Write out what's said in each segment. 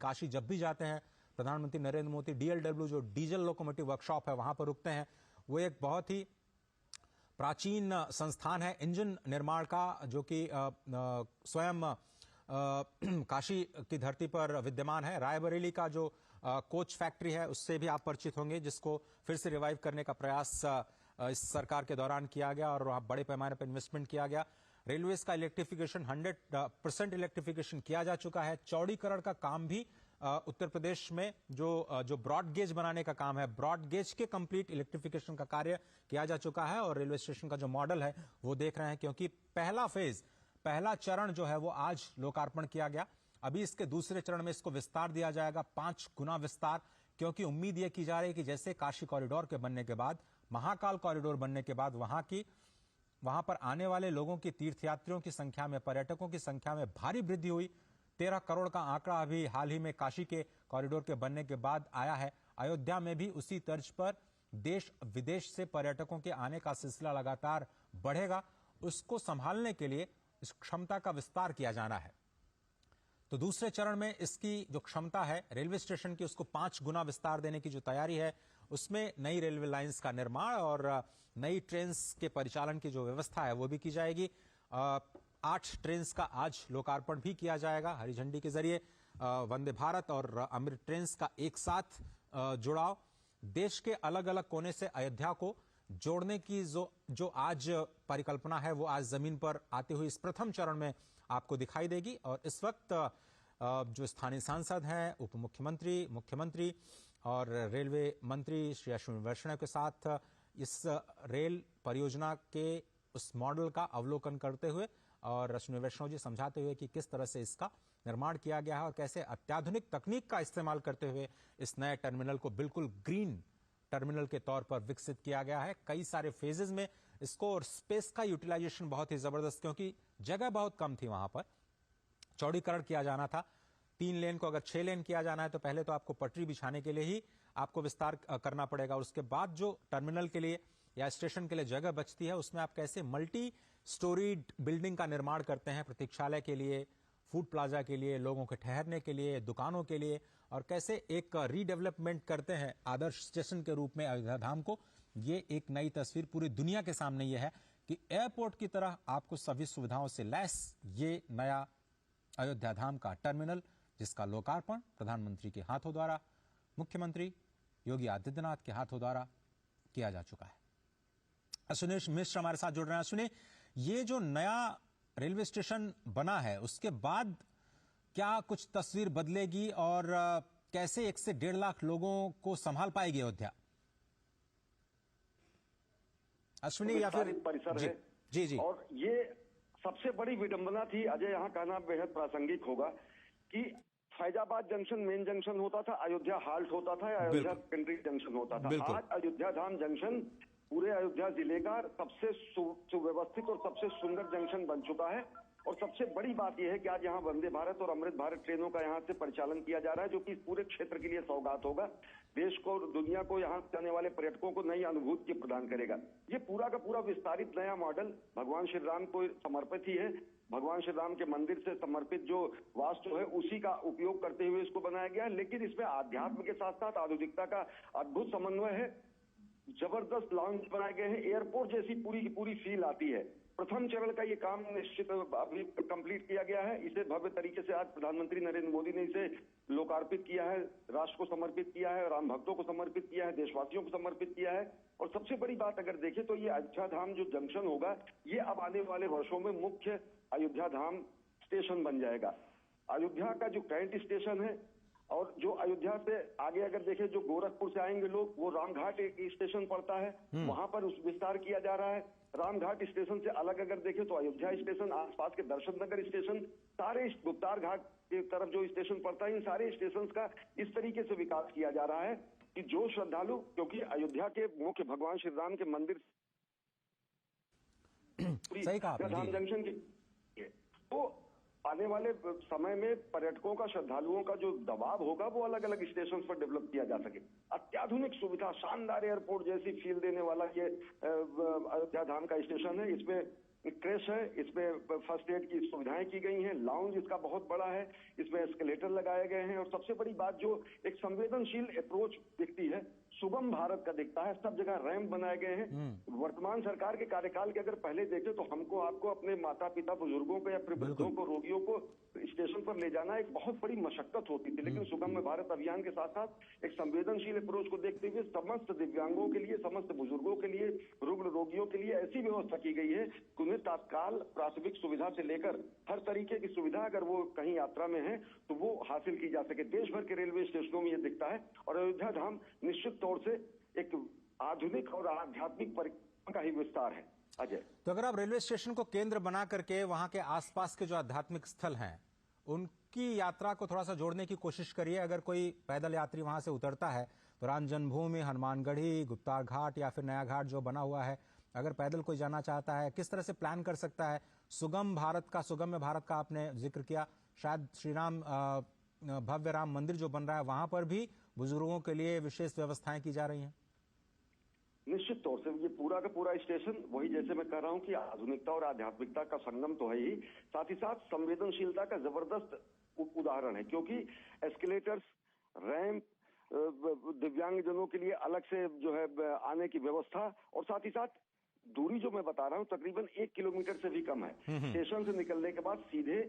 काशी जब भी जाते हैं प्रधानमंत्री नरेंद्र मोदी डीएलडब्ल्यू जो डीजल लोकोमोटिव वर्कशॉप है वहां पर रुकते हैं। वो एक बहुत ही प्राचीन संस्थान है इंजन निर्माण का, जो कि स्वयं काशी की धरती पर विद्यमान है। रायबरेली का जो कोच फैक्ट्री है उससे भी आप परिचित होंगे, जिसको फिर से रिवाइव करने का प्रयास इस सरकार के दौरान किया गया और वहां बड़े पैमाने पर इन्वेस्टमेंट किया गया। रेलवेज का इलेक्ट्रिफिकेशन 100% इलेक्ट्रिफिकेशन किया जा चुका है। चौड़ीकरण का काम भी उत्तर प्रदेश में जो ब्रॉड गेज बनाने का काम है, ब्रॉड गेज के कंप्लीट इलेक्ट्रिफिकेशन का कार्य किया जा चुका है और रेलवे स्टेशन का जो मॉडल है वो देख रहे हैं, क्योंकि पहला चरण जो है वो आज लोकार्पण किया गया। अभी इसके दूसरे चरण में इसको विस्तार दिया जाएगा, 5 गुना विस्तार, क्योंकि उम्मीद यह की जा रही है कि जैसे काशी कॉरिडोर के बनने के बाद, महाकाल कॉरिडोर बनने के बाद वहां पर आने वाले लोगों की, तीर्थयात्रियों की संख्या में, पर्यटकों की संख्या में भारी वृद्धि हुई। 13 करोड़ का आंकड़ा अभी हाल ही में काशी के कॉरिडोर के बनने के बाद आया है। अयोध्या में भी उसी तर्ज पर देश विदेश से पर्यटकों के आने का सिलसिला लगातार बढ़ेगा। उसको संभालने के लिए इस क्षमता का विस्तार किया जाना है। तो दूसरे चरण में इसकी जो क्षमता है रेलवे स्टेशन की, उसको 5 गुना विस्तार देने की जो तैयारी है, उसमें नई रेलवे लाइंस का निर्माण और नई ट्रेन के परिचालन की जो व्यवस्था है वो भी की जाएगी। 8 ट्रेन का आज लोकार्पण भी किया जाएगा हरी झंडी के जरिए। वंदे भारत और अमृत ट्रेन का एक साथ जुड़ाव, देश के अलग अलग कोने से अयोध्या को जोड़ने की जो आज परिकल्पना है वो आज जमीन पर आते हुए इस प्रथम चरण में आपको दिखाई देगी। और इस वक्त जो स्थानीय सांसद हैं, उप मुख्यमंत्री, मुख्यमंत्री और रेलवे मंत्री श्री अश्विनी वैष्णव के साथ इस रेल परियोजना के उस मॉडल का अवलोकन करते हुए और अश्विनी वैष्णव जी समझाते हुए कि किस तरह से इसका निर्माण किया गया है और कैसे अत्याधुनिक तकनीक का इस्तेमाल करते हुए इस नए टर्मिनल को बिल्कुल ग्रीन टर्मिनल के तौर पर विकसित किया गया है। कई सारे फेजेस में इसको, और स्पेस का यूटिलाइजेशन बहुत ही जबरदस्त, क्योंकि जगह बहुत कम थी वहां पर। चौड़ीकरण किया जाना था, 3 लेन को अगर 6 लेन किया जाना है तो पहले तो आपको पटरी बिछाने के लिए ही आपको विस्तार करना पड़ेगा। और उसके बाद जो टर्मिनल के लिए या स्टेशन के लिए जगह बचती है उसमें आप कैसे मल्टी स्टोरीड बिल्डिंग का निर्माण करते हैं, प्रतीक्षालय के लिए, फूड प्लाजा के लिए, लोगों के ठहरने के लिए, दुकानों के लिए, और कैसे एक रीडेवलपमेंट करते हैं आदर्श स्टेशन के रूप में अयोध्या धाम को। ये एक नई तस्वीर पूरी दुनिया के सामने ये है कि एयरपोर्ट की तरह आपको सभी सुविधाओं से लैस ये नया अयोध्या धाम का टर्मिनल, जिसका लोकार्पण प्रधानमंत्री के हाथों द्वारा, मुख्यमंत्री योगी आदित्यनाथ के हाथों द्वारा किया जा चुका है। अश्विनी मिश्र हमारे साथ जुड़ रहे हैं। अश्विनी, ये जो नया रेलवे स्टेशन बना है उसके बाद क्या कुछ तस्वीर बदलेगी और कैसे 1 से 1.5 लाख लोगों को संभाल पाएगी अयोध्या? अश्विनी या फिर परिसर जी, है जी जी। और ये सबसे बड़ी विडंबना थी अजय, यहाँ कहना बेहद प्रासंगिक होगा कि फैजाबाद जंक्शन मेन जंक्शन होता था, अयोध्या हाल्ट होता था, अयोध्या सेकेंडरी जंक्शन होता था। आज अयोध्या धाम जंक्शन पूरे अयोध्या जिले का सबसे सुव्यवस्थित और सबसे सुंदर जंक्शन बन चुका है। और सबसे बड़ी बात यह है कि आज यहाँ वंदे भारत और अमृत भारत ट्रेनों का यहाँ से परिचालन किया जा रहा है, जो कि इस पूरे क्षेत्र के लिए सौगात होगा। देश को और दुनिया को यहाँ जाने वाले पर्यटकों को नई अनुभूति प्रदान करेगा। ये पूरा का पूरा विस्तारित नया मॉडल भगवान श्री राम को समर्पित ही है। भगवान श्री राम के मंदिर से समर्पित जो वास्तु है उसी का उपयोग करते हुए इसको बनाया गया है। लेकिन इसमें आध्यात्म के साथ साथ आधुनिकता का अद्भुत समन्वय है। जबरदस्त लॉन्च बनाए गए हैं, एयरपोर्ट जैसी पूरी की पूरी फील आती है। प्रथम चरण का ये काम निश्चित अभी कंप्लीट किया गया है। इसे भव्य तरीके से आज प्रधानमंत्री नरेंद्र मोदी ने इसे लोकार्पित किया है, राष्ट्र को समर्पित किया है, राम भक्तों को समर्पित किया है, देशवासियों को समर्पित किया है। और सबसे बड़ी बात अगर देखें तो ये अयोध्या धाम जो जंक्शन होगा, ये अब आने वाले वर्षों में मुख्य अयोध्या धाम स्टेशन बन जाएगा। अयोध्या का जो करंट स्टेशन है और जो अयोध्या से आगे अगर देखें, जो गोरखपुर से आएंगे लोग, वो रामघाट एक स्टेशन पड़ता है, वहां पर उस विस्तार किया जा रहा है। रामघाट स्टेशन से अलग अगर देखें तो अयोध्या स्टेशन, आसपास के दर्शन नगर स्टेशन, सारे गुप्तार घाट की तरफ जो स्टेशन पड़ता है, इन सारे स्टेशन का इस तरीके से विकास किया जा रहा है कि जो श्रद्धालु, क्योंकि अयोध्या के मुख्य भगवान श्री राम के मंदिर सही कहा धाम जंक्शन की, तो आने वाले समय में पर्यटकों का, श्रद्धालुओं का जो दबाव होगा वो अलग अलग स्टेशन पर डेवलप किया जा सके। अत्याधुनिक सुविधा, शानदार एयरपोर्ट जैसी फील देने वाला ये अयोध्या धाम का स्टेशन है। इसमें क्रेश है, इसमें फर्स्ट एड की सुविधाएं की गई हैं, लाउंज इसका बहुत बड़ा है, इसमें एस्केलेटर लगाए गए हैं और सबसे बड़ी बात जो एक संवेदनशील अप्रोच दिखती है, सुगम भारत का दिखता है, सब जगह रैंप बनाए गए हैं। वर्तमान सरकार के कार्यकाल के अगर पहले देखें तो हमको आपको अपने माता पिता बुजुर्गों को या फिर वृद्धों को, रोगियों को स्टेशन पर ले जाना एक बहुत बड़ी मशक्कत होती थी, लेकिन सुगम भारत अभियान के साथ साथ एक संवेदनशील अप्रोच को देखते हुए समस्त दिव्यांगों के लिए, समस्त बुजुर्गों के लिए, रुग्ण रोगियों के लिए ऐसी व्यवस्था की गई है कि उन्हें तत्काल प्राथमिक सुविधा से लेकर हर तरीके की सुविधा अगर वो कहीं यात्रा में है तो वो हासिल की जा सके। देश भर के रेलवे स्टेशनों में ये दिखता है और अयोध्या धाम निश्चित तौर से एक आधुनिक और आध्यात्मिक परिक्रमा का ही विस्तार है। अजय, तो अगर आप रेलवे स्टेशन को केंद्र बना करके वहां के आसपास के जो आध्यात्मिक स्थल हैं उनकी यात्रा को थोड़ा सा जोड़ने की कोशिश करिए। अगर कोई पैदल यात्री वहां से उतरता है तो राम जन्मभूमि, हनुमानगढ़ी, गुप्ता घाट या फिर नया घाट जो बना हुआ है, अगर पैदल कोई जाना चाहता है किस तरह से प्लान कर सकता है। सुगम्य भारत का आपने जिक्र किया, शायद श्री राम भव्य राम मंदिर जो बन रहा है वहां पर भी बुजुर्गों के लिए विशेष व्यवस्थाएं की जा रही हैं। निश्चित तौर से ये पूरा का पूरा स्टेशन वही, जैसे मैं कह रहा हूं कि आधुनिकता और आध्यात्मिकता का संगम तो है ही, साथ ही साथ संवेदनशीलता का जबरदस्त उदाहरण है, क्योंकि एस्केलेटर्स, रैंप, दिव्यांगजनों के लिए अलग से जो है आने की व्यवस्था और साथ ही साथ दूरी जो मैं बता रहा हूं तकरीबन 1 किलोमीटर से भी कम है। स्टेशन से निकलने के बाद सीधे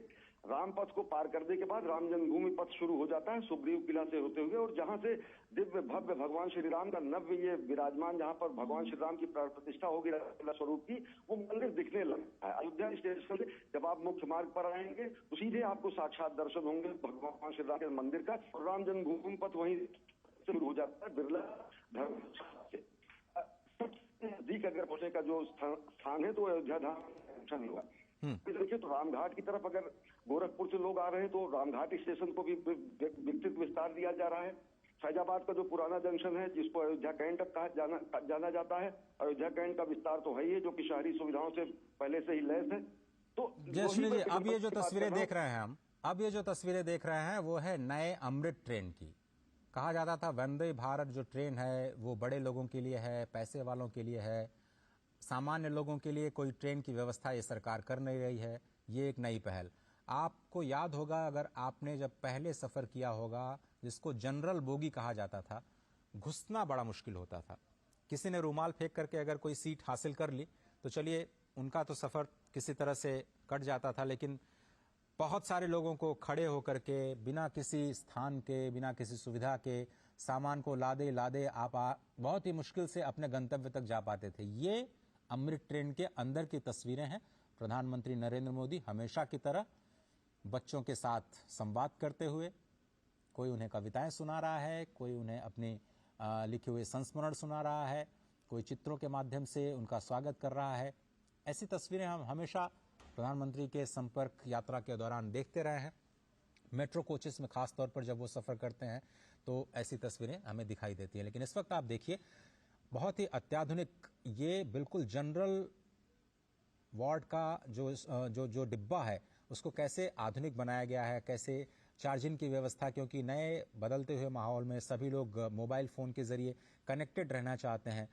रामपथ को पार करने के बाद राम जन्मभूमि पथ शुरू हो जाता है सुग्रीव किला से होते हुए, और जहां से दिव्य भव्य भगवान श्री राम का नव्य ये विराजमान, जहां पर भगवान श्री राम की प्राण प्रतिष्ठा होगी रामलला स्वरूप की, वो मंदिर दिखने लगता है। अयोध्या स्टेशन से जब आप मुख्य मार्ग पर आएंगे तो सीधे आपको साक्षात दर्शन होंगे भगवान श्री राम के मंदिर का, और राम जन्मभूमि पथ वहीं शुरू हो जाता है बिरला धर्म से। सबसे नजदीक अगर पहुंचने का जो स्थान है तो अयोध्या धाम हुआ। देखिए तो रामघाट की तरफ अगर गोरखपुर से लोग आ रहे हैं तो रामघाट स्टेशन को भी विकसित विस्तार दिया जा रहा है। फैजाबाद का जो पुराना जंक्शन है जिसको अयोध्या कैंट कहा जाना जाता है, अयोध्या कैंट का विस्तार तो है ही, जो कि शहरी सुविधाओं से पहले से ही लैस है। तो जी, अब ये जो तस्वीरें देख रहे हैं हम, अब ये जो तस्वीरें देख रहे हैं वो है नए अमृत ट्रेन की। कहा जाता था वंदे भारत जो ट्रेन है वो बड़े लोगों के लिए है, पैसे वालों के लिए है, सामान्य लोगों के लिए कोई ट्रेन की व्यवस्था ये सरकार कर नहीं रही है। ये एक नई पहल। आपको याद होगा, अगर आपने जब पहले सफर किया होगा, जिसको जनरल बोगी कहा जाता था, घुसना बड़ा मुश्किल होता था। किसी ने रूमाल फेंक करके अगर कोई सीट हासिल कर ली तो चलिए उनका तो सफर किसी तरह से कट जाता था, लेकिन बहुत सारे लोगों को खड़े होकर के बिना किसी स्थान के, बिना किसी सुविधा के सामान को लादे लादे आप बहुत ही मुश्किल से अपने गंतव्य तक जा पाते थे। ये अमृत ट्रेन के अंदर की तस्वीरें हैं। प्रधानमंत्री नरेंद्र मोदी हमेशा की तरह बच्चों के साथ संवाद करते हुए, कोई उन्हें कविताएं सुना रहा है, कोई उन्हें अपने लिखे हुए संस्मरण सुना रहा है, कोई चित्रों के माध्यम से उनका स्वागत कर रहा है। ऐसी तस्वीरें हम हमेशा प्रधानमंत्री के संपर्क यात्रा के दौरान देखते रहे हैं। मेट्रो कोचेस में खास तौर पर जब वो सफर करते हैं तो ऐसी तस्वीरें हमें दिखाई देती हैं। लेकिन इस वक्त आप देखिए बहुत ही अत्याधुनिक, ये बिल्कुल जनरल वार्ड का जो डिब्बा है उसको कैसे आधुनिक बनाया गया है, कैसे चार्जिंग की व्यवस्था, क्योंकि नए बदलते हुए माहौल में सभी लोग मोबाइल फोन के जरिए कनेक्टेड रहना चाहते हैं।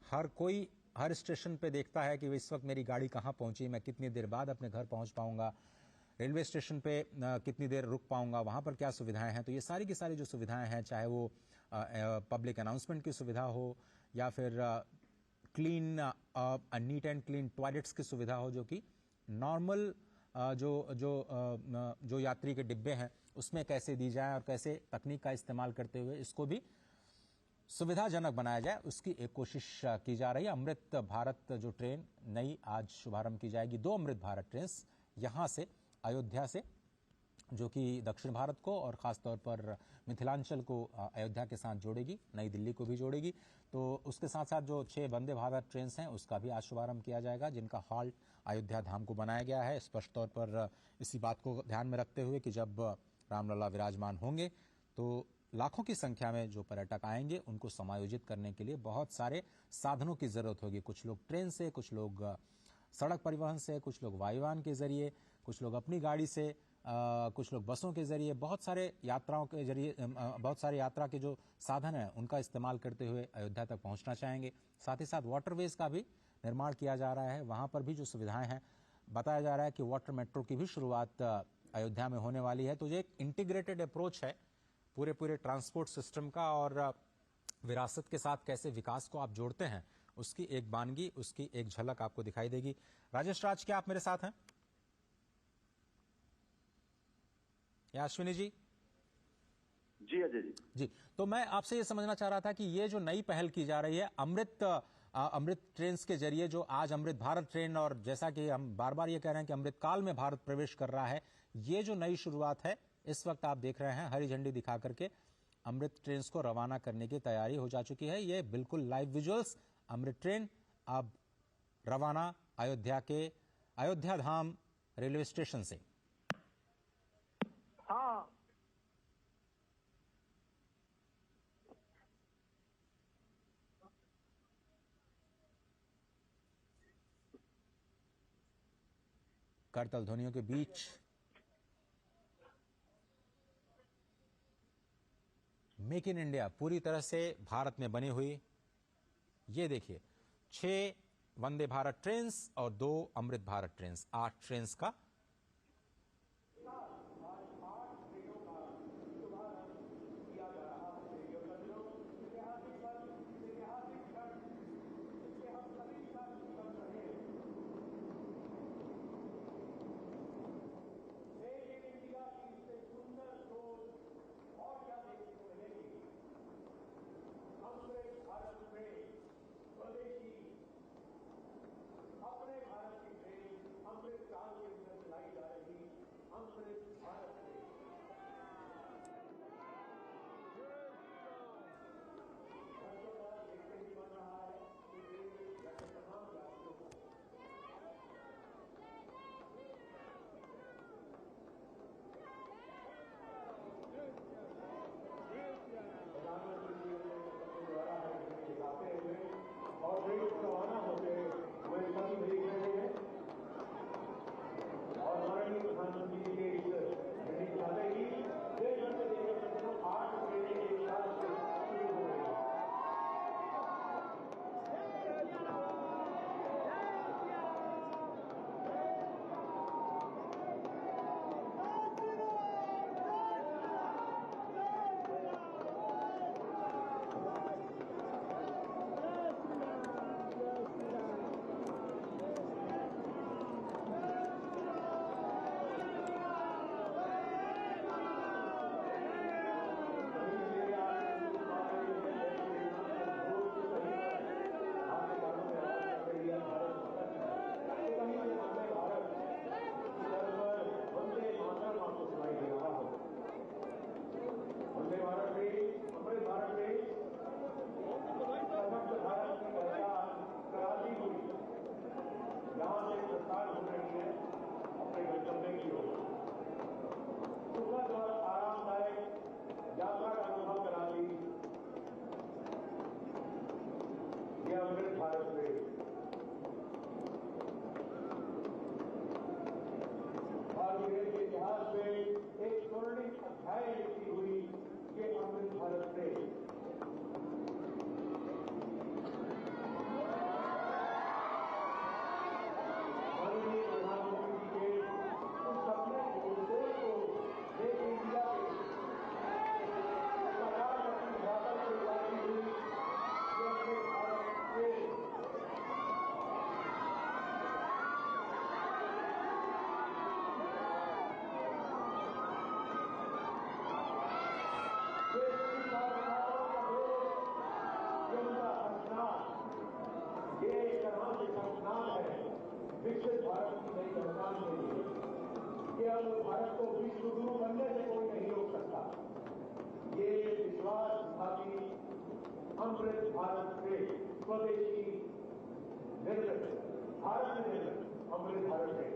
हर कोई हर स्टेशन पे देखता है कि इस वक्त मेरी गाड़ी कहाँ पहुंची, मैं कितनी देर बाद अपने घर पहुंच पाऊंगा, रेलवे स्टेशन पे कितनी देर रुक पाऊंगा, वहां पर क्या सुविधाएं हैं। तो ये सारी की सारी जो सुविधाएं हैं, चाहे वो पब्लिक अनाउंसमेंट की सुविधा हो या फिर clean neat and clean toilets की सुविधा हो, जो कि नॉर्मल जो यात्री के डिब्बे हैं उसमें कैसे दी जाए और कैसे तकनीक का इस्तेमाल करते हुए इसको भी सुविधाजनक बनाया जाए, उसकी एक कोशिश की जा रही है। अमृत भारत जो ट्रेन नई आज शुभारंभ की जाएगी, 2 अमृत भारत ट्रेन यहां से अयोध्या से, जो कि दक्षिण भारत को और खासतौर पर मिथिलांचल को अयोध्या के साथ जोड़ेगी, नई दिल्ली को भी जोड़ेगी। तो उसके साथ साथ जो 6 वंदे भारत ट्रेन हैं उसका भी आज शुभारंभ किया जाएगा, जिनका हॉल्ट अयोध्या धाम को बनाया गया है, स्पष्ट तौर पर इसी बात को ध्यान में रखते हुए कि जब रामलला विराजमान होंगे तो लाखों की संख्या में जो पर्यटक आएंगे उनको समायोजित करने के लिए बहुत सारे साधनों की जरूरत होगी। कुछ लोग ट्रेन से, कुछ लोग सड़क परिवहन से, कुछ लोग वायुयान के जरिए, कुछ लोग अपनी गाड़ी से, कुछ लोग बसों के जरिए, बहुत सारे यात्राओं के जरिए, बहुत सारे यात्रा के जो साधन हैं उनका इस्तेमाल करते हुए अयोध्या तक पहुंचना चाहेंगे। साथ ही साथ वाटरवेज का भी निर्माण किया जा रहा है, वहां पर भी जो सुविधाएं हैं, बताया जा रहा है कि वाटर मेट्रो की भी शुरुआत अयोध्या में होने वाली है। तो ये एक इंटीग्रेटेड अप्रोच है पूरे ट्रांसपोर्ट सिस्टम का, और विरासत के साथ कैसे विकास को आप जोड़ते हैं उसकी एक वानगी, उसकी एक झलक आपको दिखाई देगी। राजेश राज, क्या आप मेरे साथ हैं? या अश्विनी जी? जी अजय जी। जी, तो मैं आपसे ये समझना चाह रहा था कि ये जो नई पहल की जा रही है अमृत ट्रेन के जरिए, जो आज अमृत भारत ट्रेन, और जैसा कि हम बार बार ये कह रहे हैं कि अमृत काल में भारत प्रवेश कर रहा है, ये जो नई शुरुआत है, इस वक्त आप देख रहे हैं हरी झंडी दिखा करके अमृत ट्रेन को रवाना करने की तैयारी हो जा चुकी है। ये बिल्कुल लाइव विजुअल्स, अमृत ट्रेन अब रवाना अयोध्या धाम रेलवे स्टेशन से। हाँ, करतल ध्वनियों के बीच मेक इन इंडिया पूरी तरह से भारत में बनी हुई, ये देखिए 6 वंदे भारत ट्रेन्स और 2 अमृत भारत ट्रेन्स, 8 ट्रेन्स का अमृत भारत से स्वदेशी निर्मित भारत में निर्मित अमृत भारत है।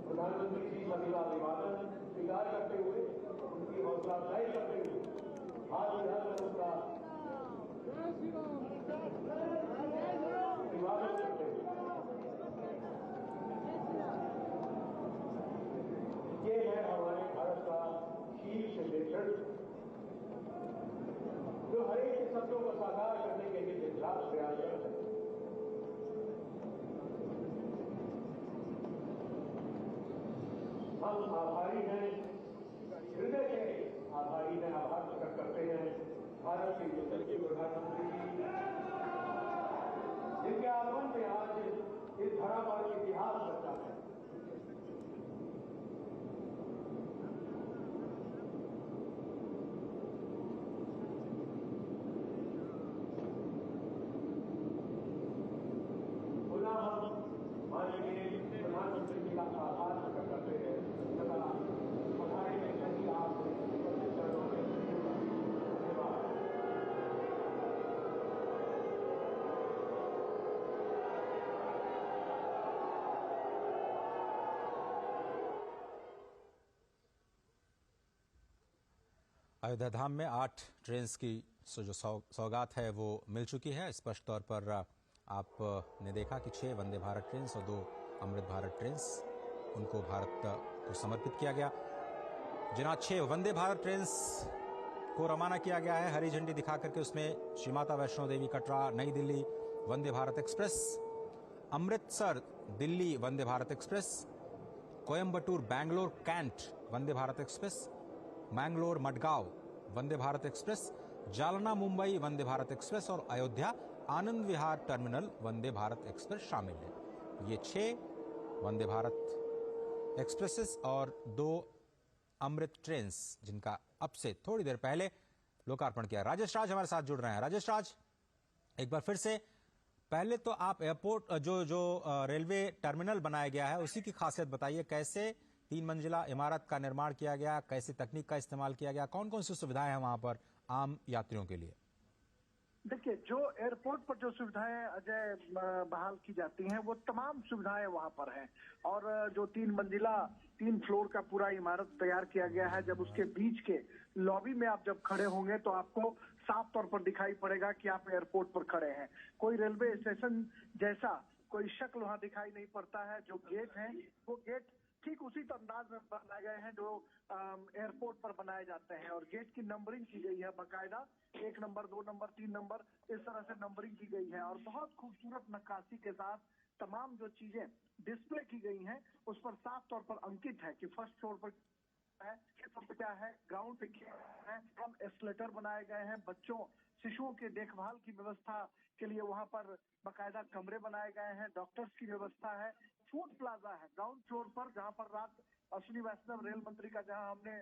प्रधानमंत्री जी सभी का अभिवादन स्वीकार करते हुए, उनकी हौसला अफजाई करते हुए आज विधानसभा का अभिवादन करते हुए ये है हमारे भारत का शीर्ष नेतृत्व, जो हर एक के सपनों को साकार करने के लिए दिन रात प्रयासरत है। हम आभारी हैं, हृदय से आभारी हैं, आभार प्रकट करते हैं भारत के यशस्वी प्रधानमंत्री जी, जिनके आगमन से आज इस धरा पर इतिहास रचा है। प्रधानमंत्री जी का आभार प्रकट करते हैं तथा बधाई देते हैं कि आप चरणों में धन्यवाद। अयोध्या धाम में 8 ट्रेन की जो सौगात है वो मिल चुकी है। स्पष्ट तौर पर आपने देखा कि 6 वंदे भारत ट्रेन और 2 अमृत भारत ट्रेन उनको भारत को समर्पित किया गया। जिन्हें 6 वंदे भारत ट्रेन को रवाना किया गया है हरी झंडी दिखा करके, उसमें श्री माता वैष्णो देवी कटरा नई Delhi Vande Bharat express, Amritsar Delhi Vande Bharat express, Coimbatore Bangalore cantt Vande Bharat express, Mangalore Madgaon Vande Bharat express, Jalna Mumbai Vande Bharat express और अयोध्या आनंद विहार टर्मिनल वंदे भारत एक्सप्रेस शामिल है। ये 6 वंदे भारत एक्सप्रेसेस और 2 अमृत ट्रेन जिनका अब से थोड़ी देर पहले लोकार्पण किया। राजेश राज हमारे साथ जुड़ रहे हैं। राजेश राज, एक बार फिर से पहले तो आप एयरपोर्ट जो रेलवे टर्मिनल बनाया गया है उसी की खासियत बताइए। कैसे 3 मंजिला इमारत का निर्माण किया गया, कैसी तकनीक का इस्तेमाल किया गया, कौन कौन सी सुविधाएं हैं वहां पर आम यात्रियों के लिए? देखिए, जो एयरपोर्ट पर जो सुविधाएं अजय बहाल की जाती हैं वो तमाम सुविधाएं वहां पर हैं। और जो 3 मंजिला 3 फ्लोर का पूरा इमारत तैयार किया गया है, जब उसके बीच के लॉबी में आप जब खड़े होंगे तो आपको साफ तौर पर दिखाई पड़ेगा कि आप एयरपोर्ट पर खड़े हैं। कोई रेलवे स्टेशन जैसा कोई शक्ल वहां दिखाई नहीं पड़ता है। जो गेट है वो गेट ठीक उसी अंदाज में बनाए गए हैं जो एयरपोर्ट पर बनाए जाते हैं। और गेट की नंबरिंग की गई है बाकायदा, 1 नंबर 2 नंबर 3 नंबर इस तरह से नंबरिंग की गई है। और बहुत खूबसूरत नक्काशी के साथ तमाम जो चीजें डिस्प्ले की गई हैं उस पर साफ तौर पर अंकित है कि फर्स्ट फ्लोर पर है, क्या है, ग्राउंड पे क्या है। हम एस्केलेटर बनाए गए हैं, बच्चों शिशुओं के देखभाल की व्यवस्था के लिए वहां पर बाकायदा कमरे बनाए गए हैं, डॉक्टर्स की व्यवस्था है। फूड प्लाजा है ग्राउंड फ्लोर पर, जहां पर रात अश्विनी वैष्णव रेल मंत्री का जहां हमने